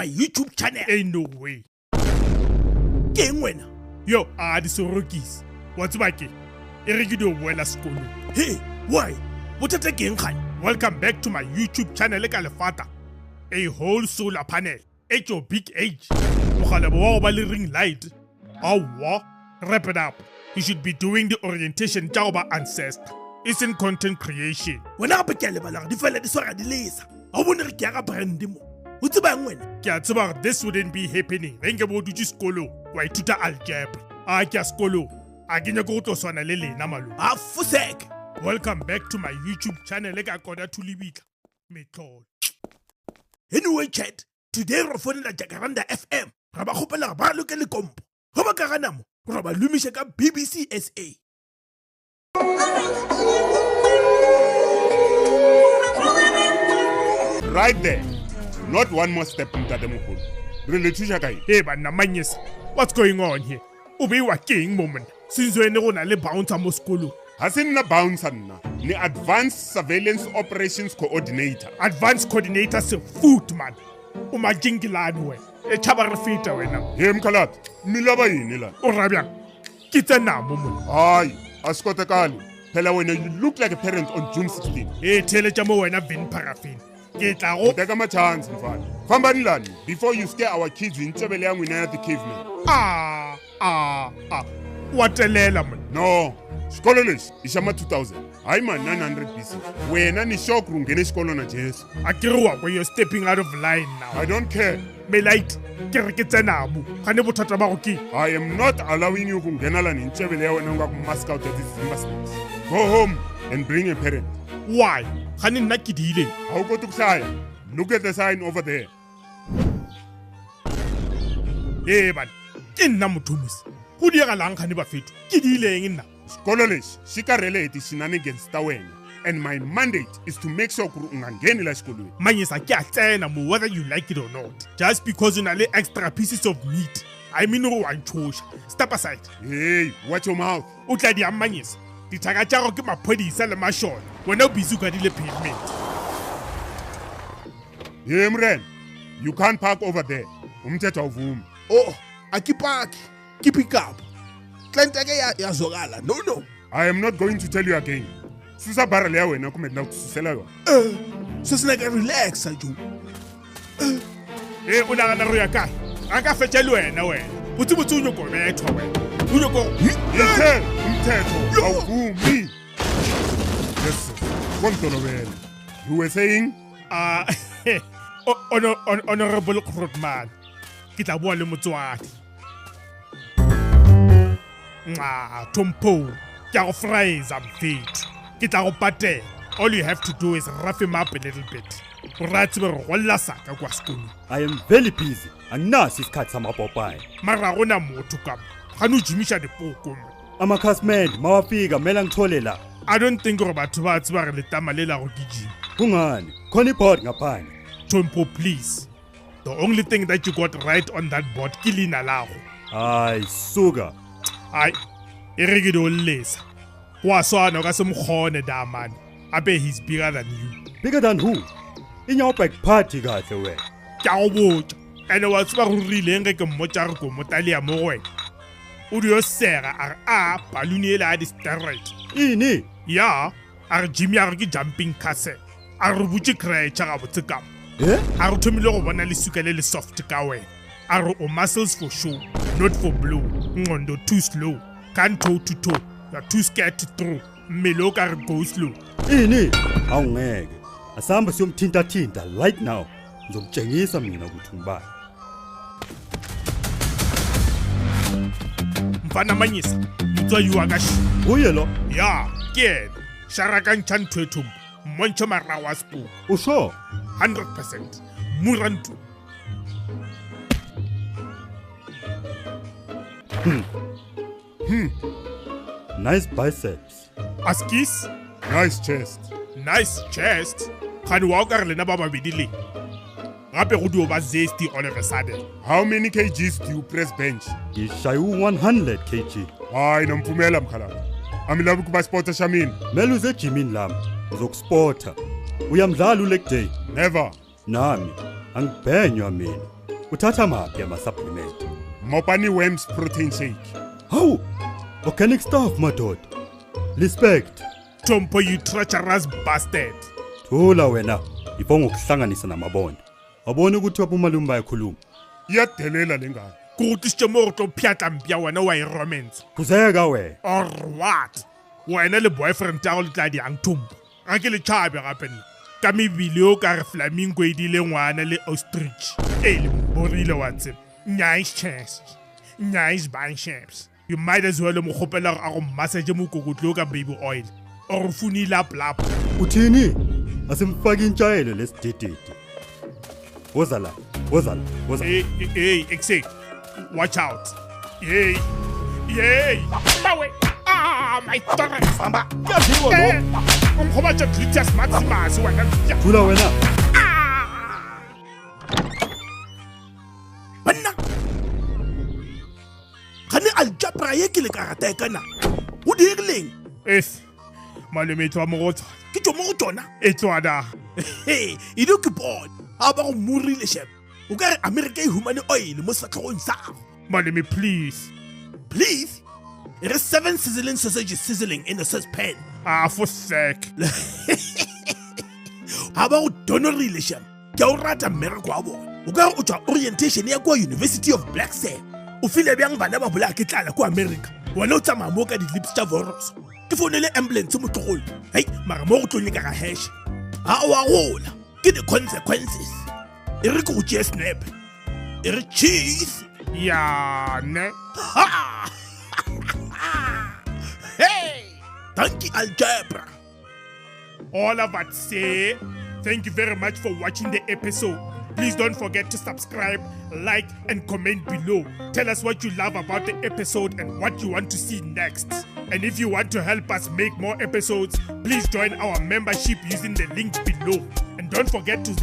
my YouTube channel. Ain't no way. Ke eng wena? Yo, di sorokisi. What's back? Erigido wela skolo. Hey, why? Bothata ke eng khane? Welcome back to my YouTube channel ka lefata. A whole solar panel at your big age. Mogala wa ba le ring light. Awa, wrap it up. You should be doing the orientation tsa ba ancestor. It's in content creation. Wena gape ke a lebala di fela di swara di lesa. Ha o bone re ke ya ka brand mo. O tseba eng wena? Ke a tseba this wouldn't be happening. Renge bo dutse skolo wa ithuta algebra. Ke a skolo. A ke nya go tloswana le lena malo. Fusek. Welcome back to my YouTube channel ka koda thulibitla. Metlolo. Anyway chat, today re fonela Jacaranda FM. Ra ba khopela ba loke le kompo. Go ba ka gana mo. Ra ba lumisha ka BBC SA. Right there. Not one more step Mtate Moholo. Re le thusa kae? Hey bana manyesa. What's going on here? Obe wa keng moment. Since when go na le bouncer mo skolo. Hasinna bouncer nna. Ni Advanced Surveillance Operations Coordinator. Advanced coordinator se food man. Uma jingilani we. E chaba re fita wena. Hey mkhalat. Milaba yini la? O rabya. Kitse namo mo. Hayi, asikotekali. Phela wena you look like a parent on June 16. Hey tele tsa mo wena vin paraffin. Ke tla go Take my chance mfana. Famba nilani before you scare our kids in Ntshebele ya ngwina ya the caveman. Watelela man. No. Xikolo lexi i xa ma 2000. Hayi ma 900 BC. Wena ni shock rungene xikolo na Jesu. Akiriwa when you're stepping out of line now. I don't care. Melight, ke re ke tsenamo. Ga ne bothata ba go ke. I am not allowing you to ngena la ni Ntshebele ya wena nga ku mask out at these Zimba snakes. Go home and bring a parent. Why? Ga ne nna ke di ile. Ha o kote kuhlaya. Look at the sign over there. Hey man, ke nna mothumis. Go diega lang ga ne ba fetu. Ke di ileng nna. Xikolo lexi xi karhele hi ti-shenanigans ta wena. And my mandate is to make sure ku ri u nga ngheni la xikolweni. Manyesa ke a tsena mo whether you like it or not. Just because you na le extra pieces of meat. I mean go wa nchosha. Step aside. Hey, watch your mouth. O tla di amanyesa. Dithaka tsa go ke maphodisa le mashona. Wena o busy ka dile pavement. Hey mren, you can't park over there. Umthetho awuvumi. Oh, akipaki. Keep it up. Client ake yazokala. No. I am not going to tell you again. Susa barrel ya wena kumbe na kususela yona. So sinake relax aju. O nagana re ya kae? A ka fetsa le wena wena. Botse o nyoko betho wena. O nyoko Umthetho awuvumi. Yes, kontolobela. You were saying? Honorable Krotman. Ke tla bua le motswadi. Tompo. Ke a go fries am fit. Ke tla go patela. All you have to do is rough him up a little bit. Right be re golla saka kwa sekolo. I am very busy. Anginasi isikhathi samapopayi. Mara gona motho ka mo. Ga no jimisha dipoko. Amakhasimende mawafika mela ngithole la. I don't think gore batho ba tseba re letama le la go gijima. Kungani? Khona iboard ngaphandle. Tompo please. The only thing that you got right on that board ke lina lago. Hayi suka. Hayi. Erigido lesa. Wa swana ka se mkhone da man. Abe he's bigger than you. Bigger than who? In your back party kahle wena. Ke a go botsa. Ene wa tseba go rile nge ke mmotsa re go motalia mo wena. O dio sera balloon ela di steroid. Ini? Ya, Jimmy a ke jumping castle. A re butse creature ga botse ka. A re thomile go bona le sukele le soft ka wena. A re o muscles for show, not for blow. Ngondo too slow. Can't toe to toe. You're too scared to throw. Mmelo ka re go slow. Ini? Awungeke. Asihamba siyomthinta right now. Ngizomtshengisa mina ukuthi ngibani. Mfana manyisa. Mtswa yu akashi. Uye lo? Ya, ke. Sharaka nchantwethu. Moncho marawa spu. Usho? 100%. Murantu. Nice biceps. Askis? Nice chest. Nice chest. Khani wa ka re lena ba babedi le. Gape go dio ba zesty all of a sudden. How many kgs do you press bench? Ngishayu 100 kg. Hayi nomphumela mkhalala. Amilavi kuba sporta shamini. Mele uze gymini lami. Uzokusporta. Uyamdlala leg day. Never. Nami angibhenywa mina. Uthatha maphi ama-supplement? Mopani Worms protein shake. Hawu, organic stuff madoda. Respect. Tompo, you treacherous bastard. Thula wena, ifo ngokuhlanganisa namabondo. Wabona ukuthi wabumalume bayakhuluma. Iyadelela lengane. Kuthi sitshemo tlo phiatla mpia wena wa romance. Khuzeka wena. Or what? Wena le boyfriend ya go le tla di ang Tompo. Ga ke le chabe gape nna. Ka mebile o ka re flamingo e dile ngwana le ostrich. Le borile wa tseba. Nice chance. Nice bandships. You might as well mo khopela go a go massage mo kokotlo ka baby oil. Or funi lap lap. Uthini? Asimfaki intshayelo lesidididi. Woza la. Hey, exit. Watch out. Yay. Bawe. My stomach. Famba. Ya dingwa lo. Umkhoba tja glutius maximus wena. Thula wena. Banna. Khane aljabra ye ke le karata e kana. O dirileng? Malome twa mo go tswa. Ke tlo mo go tsona. E tswa da. Hey, e do ke bon. Ha ba go murile shep. O ka re America e humane oil mo setlhogong sa. Malome, please. Please. There is 7 sizzling sausages sizzling in a saucepan. For sec. Ha ba go donorile shep. Ke o rata America wa bona. O ka re o tswa orientation ya kwa University of Black Sam. O file bjang bana ba bola ke tlala kwa America. Wena o tsamaya mo ka di-lips tsa voros. Ke founele ambulance mo tlogolo. Hey, mara mo go tlo nyaka ka hash. Ha o a gola. Ke the consequences. E re go tšea snap. E re cheese. Ya ne. Hey, thank you algebra. All of us say thank you very much for watching the episode. Please don't forget to subscribe, like, and comment below. Tell us what you love about the episode and what you want to see next. And if you want to help us make more episodes, please join our membership using the link below. And don't forget to